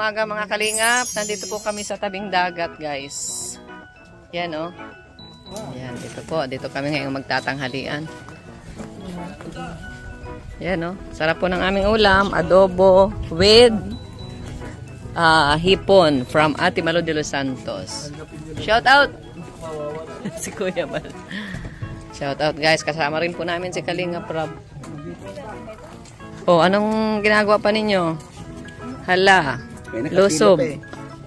umaga mga kalingap. Nandito po kami sa tabing dagat, guys. Yan, oh. Yan, dito kami ngayong magtatanghalian. Yan, oh. Sarap po ng aming ulam. Adobo with hipon from Ate Malo de los Santos. Shout out! Si Kuya Bal. Shout out, guys. Kasama rin po namin si Kalingap Rob. Oh, anong ginagawa pa ninyo? Hala, lusob.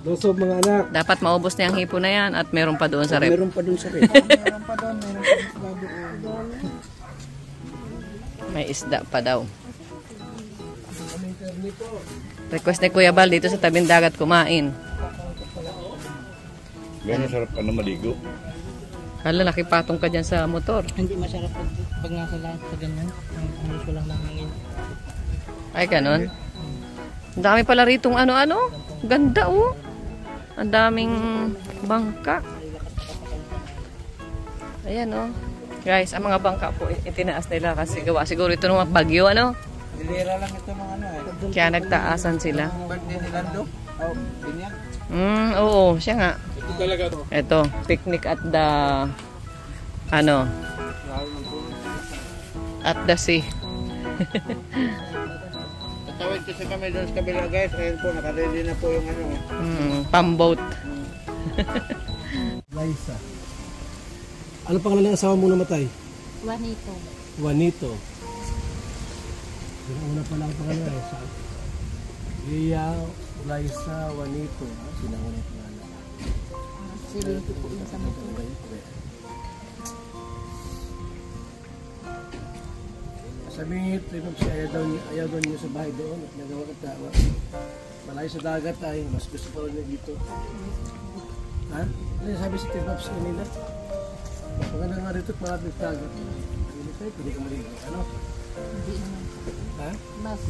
Lusob mga anak. Dapat maubos na yung hipo na yan at meron pa doon sa rep. Meron pa doon sa rep. Meron pa doon, May isda pa daw. Request ni Kuya Bal dito sa tabing dagat kumain. Ganyan masarap maligo. Hala, nakipatong ka dyan sa motor. Hindi masarap pag nasa lahat sa ganyan. Ang gusto lang namin. Ay, ganon. Ang dami pala ritong ano-ano. Ganda, oh. Ang daming bangka. Ayan, oh. Guys, ang mga bangka po, itinaas nila kasi gawa. Siguro ito nung bagyo, ano? Nilira lang ito mga ano eh. Kaya nagtaasan sila. Birthday ni Lando. Oh, binyag. Oo, siya nga. Ito talaga to. Ito, picnic at the, at the sea. Tawid kasi kami doon sa kabila guys. Ayun po, nakaready na po yung ano. Pamboat. Liza. Ano pangalan ng asawa mo namatay? Juanito. Juanito. Yung una pa lang pangalan eh. Lia, Liza, Juanito. Sinangunay pangalan. Silento po yung sa motor. Sabi niya, ayaw daw niyo sa bahay doon at nagawa ka tawa. Malayo sa dagat ay, mas gusto pa rin dito. Ha? Ano yung sabi si Tipops kanina? Maganda nga rito at malapit sa dagat. Pwede ka maligo. Ano? Hindi naman. Ha? Mas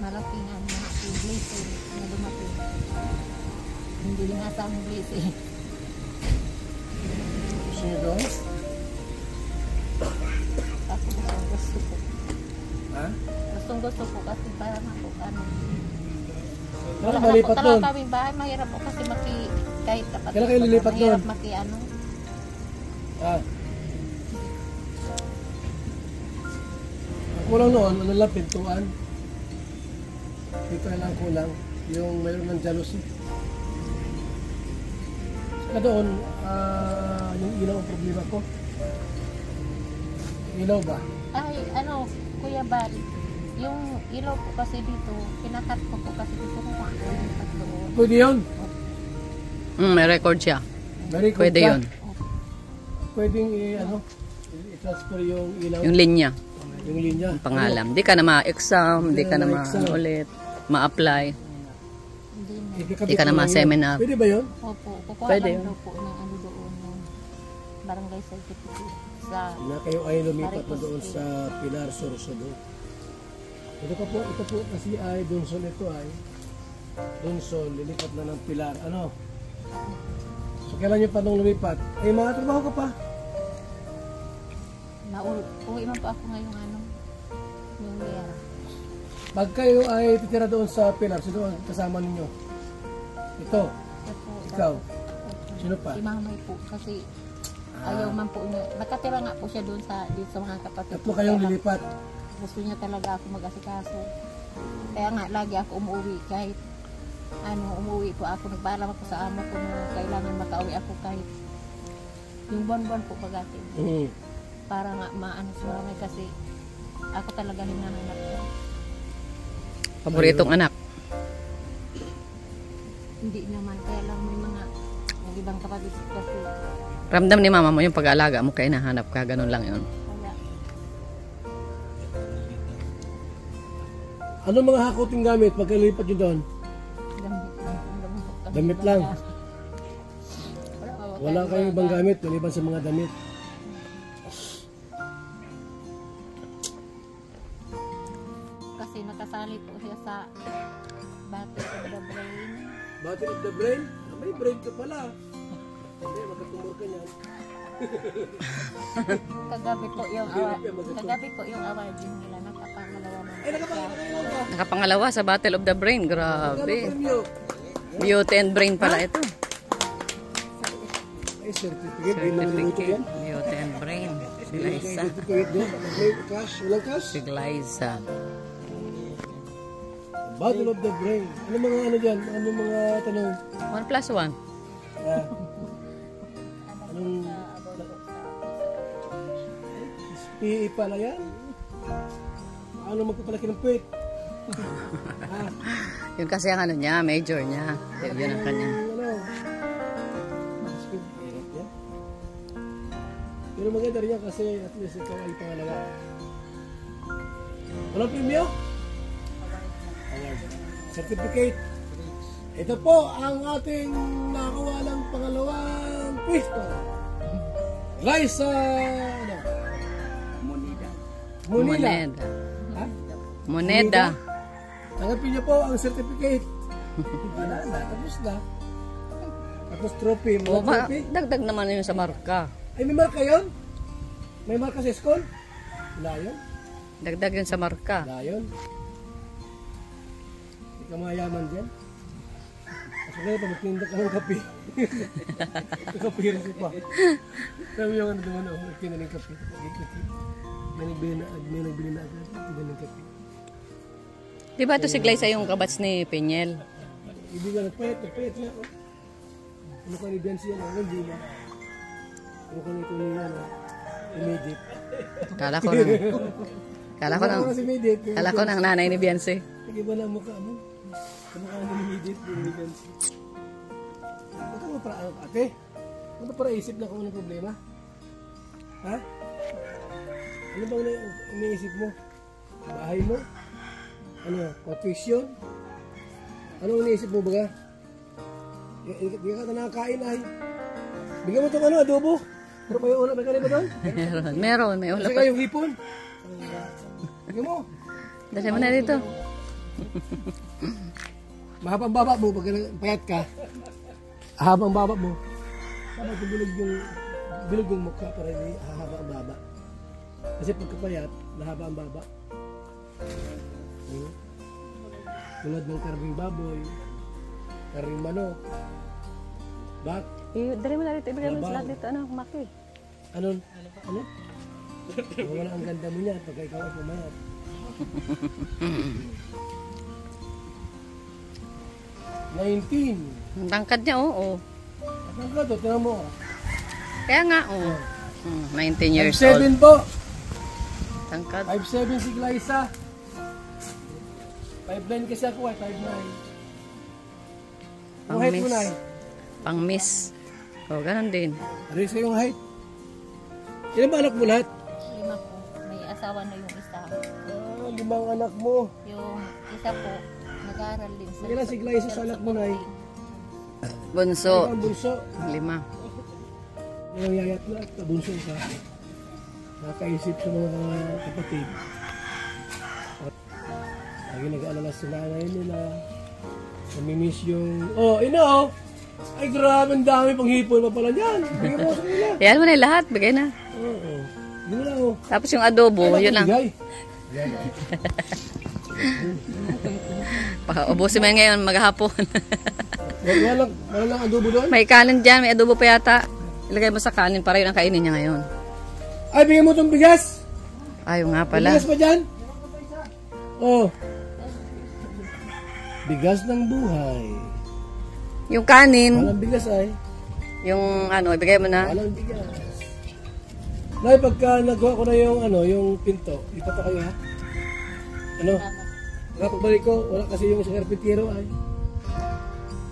malaking ang mga place na dumating. Hindi nga sa ang place eh. Gusto niyo doon? Ako gusto po. Ha? Gusto po kasi para ako ano. Wala malipat doon. Talaga kaming bahay, mahirap po kasi kahit tapat. Kailan kayo lilipat doon? Mahirap ano. Ah. Ang kulang noon, ano lang, pintuan. Dito lang kulang. Yung mayroon ng jealousy. Saka doon, yung ilaw ang problema ko. Ilaw ba? Ay, ano, Kuya Bal, yung ilaw po kasi dito, pinakat ko po kasi gusto ko makakalipat doon. Pwede yun? May record siya. Very good. Pwede yun. Pwedeng i-transfer yung ilaw. Yung linya. Yung linya. Yung pangalan. Di ka na ma-exam, di ka na ma-ulit, ma-apply. Di ka na ma-seminar. Pwede ba yun? Opo, kukuha Pwede lang yun. daw po ng ano doon, yung barangay certificate sa... Na kayo ay lumipat na doon sa Pilar Sorsogon. Ito po kasi ay Dunsol ito ay. Dunsol, lilipat na ng Pilar. Ano? So kailan nyo pa nung lumipat? Ay mga trabaho ka pa. Uwi man po ako ngayong ano, yung year. Pag kayo ay titira doon sa Pilar, sino ang kasama ninyo? Ito, ikaw. Sino pa? Si Mamay po kasi ayaw man po niya. Nakatira nga po siya doon dito sa mga kapatid. Tatlo kayong lilipat. Gusto niya talaga ako mag-asikaso. Kaya nga lagi ako umuwi kahit umuwi po ako. Nagpaalam ako sa amo ko na kailangan makauwi ako kahit yung buwan-buwan po pagati. Para nga maano si Mamay kasi ako talaga hinahanap ko. Paboritong anak. Hindi naman, kaya lang may mga ibang kapatid kasi. Ramdam ni mama mo yung pag-aalaga mo, kaya nahanap ka, ganun lang yun. Kaya, Ano mga hakuting gamit pag lipat nyo doon? Damit lang. Wala kayong ibang gamit, maliban sa mga damit. kasi nakasali po siya sa Battle of the Brain. Battle of the Brain? May brain ka pala. Hindi, magkatumor ka niyan. Kagabi po yung award din nila, nakapangalawa na. Ay, nakapangalawa ka. Nakapangalawa sa Battle of the Brain, Magkano grabe. premyo? Beauty and brain pala ito. Ay, certificate. Certificate. Beauty and brain. Si Liza. Certificate din. Cash. Walang cash. Si Liza. Battle of the Brain. Ano mga ano dyan? Ano mga tanong? 1+1. Ah. Anong... PE pala yan? Ano magpapalaki ng puwet? Yun kasi ang ano niya, major niya. Yun ang kanya. Pero maganda rin yan kasi at least ikaw ay pangalawa. Walang premyo? Award. Certificate. Ito po ang ating nakawalang pangalawang pwesto. Liza ano? Moneda. Ha? Moneda. Tanggapin niyo po ang certificate. Wala na, tapos na. Tapos trophy. Mga trophy. Dagdag naman yun sa marka. Ay, may marka yun? May marka sa school? Wala yun? Dagdag yun sa marka. Wala yun? Hindi ka mayaman dyan? Kasi ngayon, pag magtinda ka ng kape. Kape rin pa. Sabi yung ano naman, magtinda ng kape. May nagbili na agad. Magtinda ng kape. Di ba ito si Glyza yung kabats ni Peñel? Hindi nga, nagpayat nga. Ano ka ni Bensi yan? Hindi na. Ano ka nito niya na? Immediate. Kala ko ng nanay ni Beyonce. Sige ba na mukha mo? Kamukha ng immediate ni Bensi. Baka mo para ate? Ano para isip na kung anong problema? Ha? Ano bang iniisip mo? Bahay mo? Ano? Profession? Anong iniisip mo baga? Hindi ka nakakain ay. Bigyan mo itong ano, adobo. Pero may ulam, may kanina ba doon? Meron, may ulam Kasi pa. kayong hipon. Bigyan mo. Dasi mo na dito. Mahabang baba mo, pag payat ka. Habang baba mo. Dapat bilog yung mukha para hindi hahaba ang baba. Kasi pagkapayat, nahaba ang baba. Tulad ng karning baboy, karning manok, bak. Dali mo na dito, ibigay mo sa lahat dito. Ano, maki? Ano? Wala ang ganda mo niya pagka ikaw ay pumayat. Ang tangkad niya, oo. Ang tangkad, tinan mo. Kaya nga, oo. 19 years 5'7" old. po. Tangkad. 5'7" si Glyza. 5'9" kasi ako ay 5'9". Ang height mo na eh. Pang miss. O, ganun din. Aris kayong height. Ilan ba anak mo lahat? 5 po. May asawa na yung isa. 5 anak mo. Yung isa po, nag-aaral din sa... Ilan si Glyza sa anak mo na eh? Bunso. Ang bunso. 5. Yung yayat na at bunso ka. Nakaisip sa mga kapatid. At lagi nag-aalala sa nanay nila. Namimiss yung... Oh, ino! Ay, grabe, ang dami pang hipon pa pala dyan. Bigyan mo sa kanila. Yan mo na yung lahat. Bigay na. Oo. Yun na lang, oh. Tapos yung adobo, yun lang. Bigay. Ubusin mo yan ngayon, maghapon. Wala lang adobo doon? May kanin dyan, may adobo pa yata. Ilagay mo sa kanin para yun ang kainin niya ngayon. Ay, bigyan mo itong bigas. Ayaw nga May pala. bigas pa dyan? Oh. Bigas ng buhay. Yung kanin, Walang bigas ay. yung ano, ibigay mo na. Walang bigas. Nay, pagka nagawa ko na yung ano, yung pinto, lipat na kayo ha? Ano? Pagbalik ko, wala kasi yung sa karpintero ay.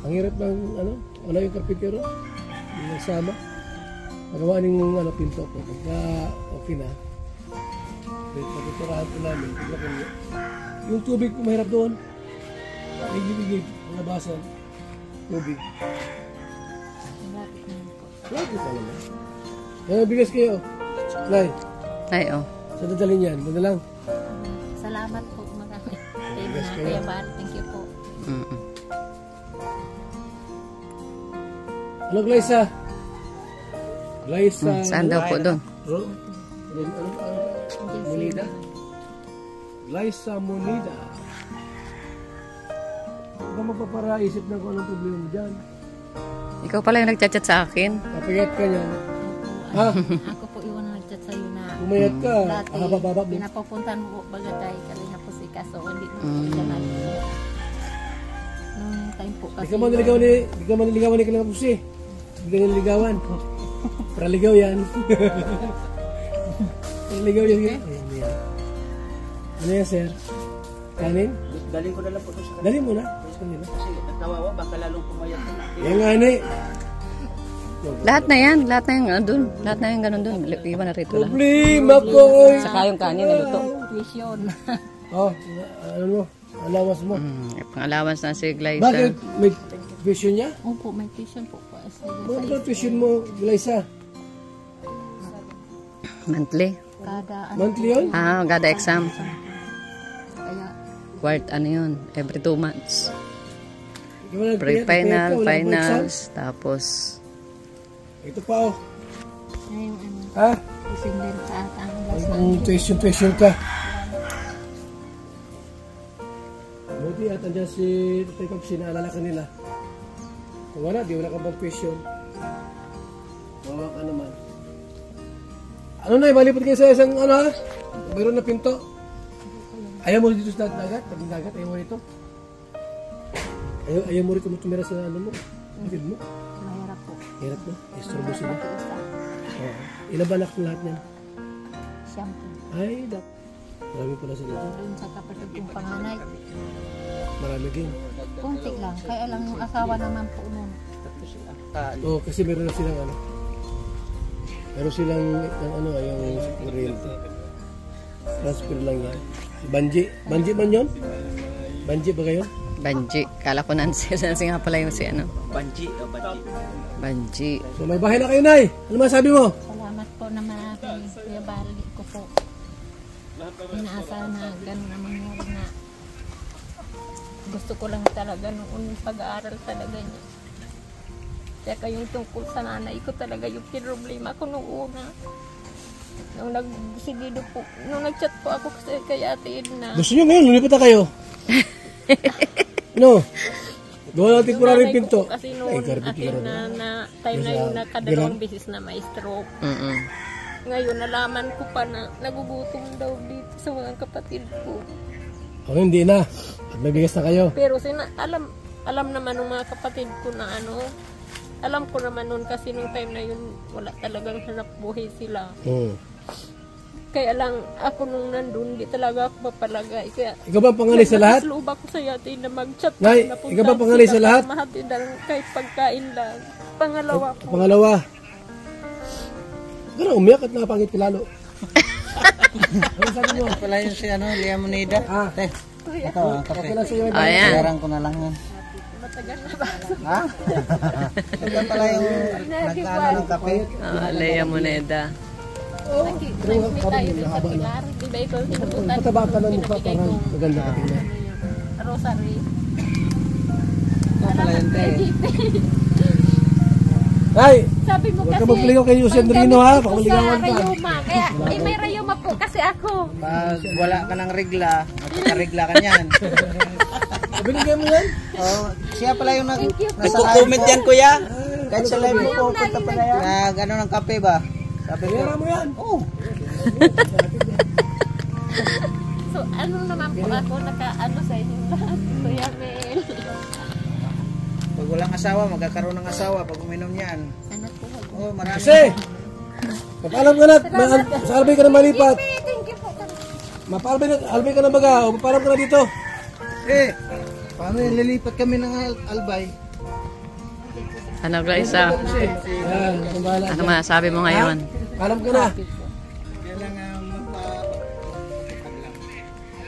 Ang hirap ng ano, wala yung karpintero. Yung nagsama. Magawa ng ano, pinto ko. Pagka okay na, pagkuturahan ko namin, paglakin niyo. Yung tubig ko mahirap doon. Higit-higit, malabasan. Tubig. Lagi pa naman. Kaya bigas kayo. Nay, Ay, oh. sa dadalhin yan, ganda lang. Salamat po mga Kuya Bar. Thank you po. Ano, Glyza? Glyza. Saan daw po doon? Moneda. Glyza Moneda. Huwag ka magpaparaisip ng kung anong problema mo dyan. Ikaw pala yung nagchat-chat sa akin. Kapayat ka niyan. Ha? Ako po iwan na nag-chat sa'yo na Pumayat ka. dati, Baba mo. pinapapuntahan mo po bagatay, kalinga po si Kaso, hindi mo po siya nag- Nung time po kasi, Di ka man niligawan ni Kalinga Pusi. Hindi ka niligawan. Para ligaw yan. Para ligaw yan. Ayan, yan. Ano yan, sir? Kanin? Galing ko na lang po ito sa kanila. Dali mo na. Kanina. Kasi nagkawawa, baka lalong pumayat na. Yan nga, ni. Lahat na yan dun. Lahat na yan ganun dun. Iwan na rito lang. Problema ko. Saka yung kanin niluto. tuition. Oh, ano mo? Alawas mo. Pang-allowance na si Glyza. Bakit? May tuition niya? Opo, may tuition po po. Bakit ang tuition mo, Glyza? Monthly. Kada ano, Monthly yun? Gada exam. kaya Ano yun? Every 2 months. Ikaw na nagpayat, Pre-final, wala ka pa exam? finals, tapos Ito pa, oh. yung ano, Ha? tuition din sa atang Ang tuition ka. Buti at andyan si Tatay Pops, naalala ka nila. Kung wala, di wala ka bang tuition. Wawa ka naman. Ano na, malipot kayo sa isang ano ha? Mayroon na pinto. Ayaw mo dito sa dagat? Tabing dagat, ayaw mo rito? Ayaw mo rito tumira sa ano mo? Kapit mo? mahirap po. Hirap mo? Istorbo sila. Isa, Oo. Ilan ba anak ng lahat niyan? siyempre. Ay, marami pala sila. Doon sa kapatid kong panganay, Marami din. kunti lang. Kaya lang yung asawa naman po nun. Oo, kasi meron na silang ano. Meron silang ano, yung kuryente. Transfer lang yan. Si Banji. Banji man yun? Banji ba kayo? Banji. Kala ko Nancy. Nancy nga pala yung si ano. Banji, banji. Banji. So may bahay na kayo, Nay. Ano masabi mo? Salamat po na marami. Kuya Bali ko po. Inaasahan na gano'n na mangyari na gusto ko lang talaga noon pag-aaral talaga niya. Kaya kayong tungkol sa nanay ko talaga yung problema ko noong una. Nung nagsigido po, nung nag-chat po ako kay Ate Edna. Gusto nyo ngayon, lumipat na kayo. No? Gawa natin pura rin pinto. Kasi noon Ate Edna na time na yung nakadalawang beses na may stroke. Ngayon nalaman ko pa na nagugutom daw dito sa mga kapatid ko. O hindi na. At may bigas na kayo. Pero alam naman ng mga kapatid ko na ano, alam ko naman noon kasi nung time na yun wala talagang hanap buhay sila. Kaya lang ako nung nandun, di talaga ako papalagay. Kaya Ikaw ba ang panganay sa lahat? loob ako sa yate na mag-chat. Nay, na ikaw ba ang panganay sa lahat? Mahatid lang kahit pagkain lang. Pangalawa po. Pangalawa. Gano'n, umiyak at nakapangit ka lalo. Ano sabi mo? Pala yun si Lia Moneda. Ito, ang kape. Okay lang sa'yo. Ayan. Bayaran ko na lang yan. Matagal na ba? Ha? Ito pala yung nagkaano ng kape. Lea Moneda. Nag-meet tayo din sa Pilar. Di ba ikaw sinubutan? Pataba ka ng mukha, Pinabigay parang kong maganda ka tingnan. rosary. Ito pala yun, te. Ay! Sabi mo Huwag kasi, ka magligaw kay Jose Andrino, ha? Baka maligawan ka. Rayuma. Kaya, may Rayuma po kasi ako. Pag wala ka ng regla, magkakaregla ka niyan. Binigyan mo yan? Oh, siya pala yung Thank you. nagko-comment yan, kuya. Kahit sa live mo pupunta pala yan. Nag-ano ng kape ba? Sabi ko, Pera mo yan. oh, So, ano naman po ako naka-ano sa inyo lahat. Kuya Mel. pag walang asawa, magkakaroon ng asawa pag uminom yan. Ano po? Oh, marami. Kasi! Mapaalam ka na, sa albay ka na malipat. Thank you po. Albay ka na baga, o mapaalam ka na dito. Paano yung lilipat kami ng Albay? Ano, Glyza? Yan, kung bahala. Ano masasabi mo ngayon? Paalam ka na.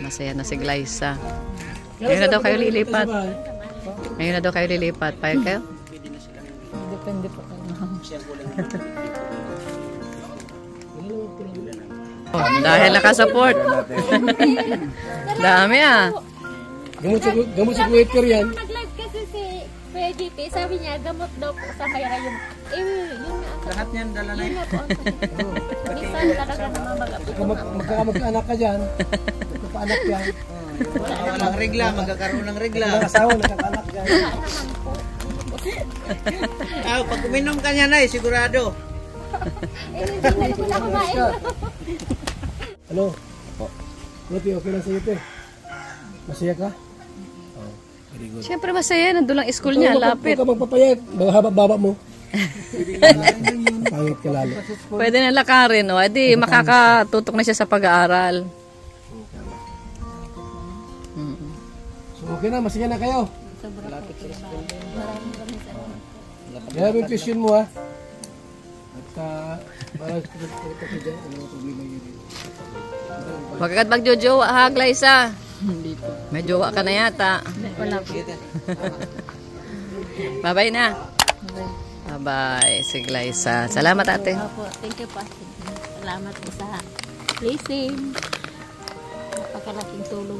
Masaya na si Glyza. Ngayon na daw kayo lilipat. Ngayon na daw kayo lilipat. Payag kayo? Depende po kayo. Oh, dahil nakasupport. Dami ah. Gamot sa waiter yan. Nag-live kasi si Kuya GP, sabi niya, gamot daw po sa Mayra yung, yun nga ang Lahat niyan dala na yun yun. nga po ang sakit. Minsan talaga namamaga po. Magkakamag-anak ka dyan. Magkapaanak yan. Walang regla, magkakaroon ng regla. Ang asawa, nakakalak guys. Pag uminom ka niya na sigurado. Hindi ko na kumain. Ano? Buti, okay lang sa'yo, te. Masaya ka? Oh, very good. Siyempre masaya, nandun lang school niya, lapit. Huwag ka magpapayat, haba-baba mo. Pangit ka lalo. Pwede na lakarin, no? Edi, makakatutok na siya sa pag-aaral. So okay na, masaya na kayo. Kaya yung tuition mo ha. At para ito dyan, ano problema yun. Huwag agad magjojowa, ha, Glyza? May jowa ka na yata. Wala po. Bye-bye na. Bye-bye, si Glyza. Salamat, ate. Opo, thank you po. Salamat po sa blessing. Napakalaking tulong.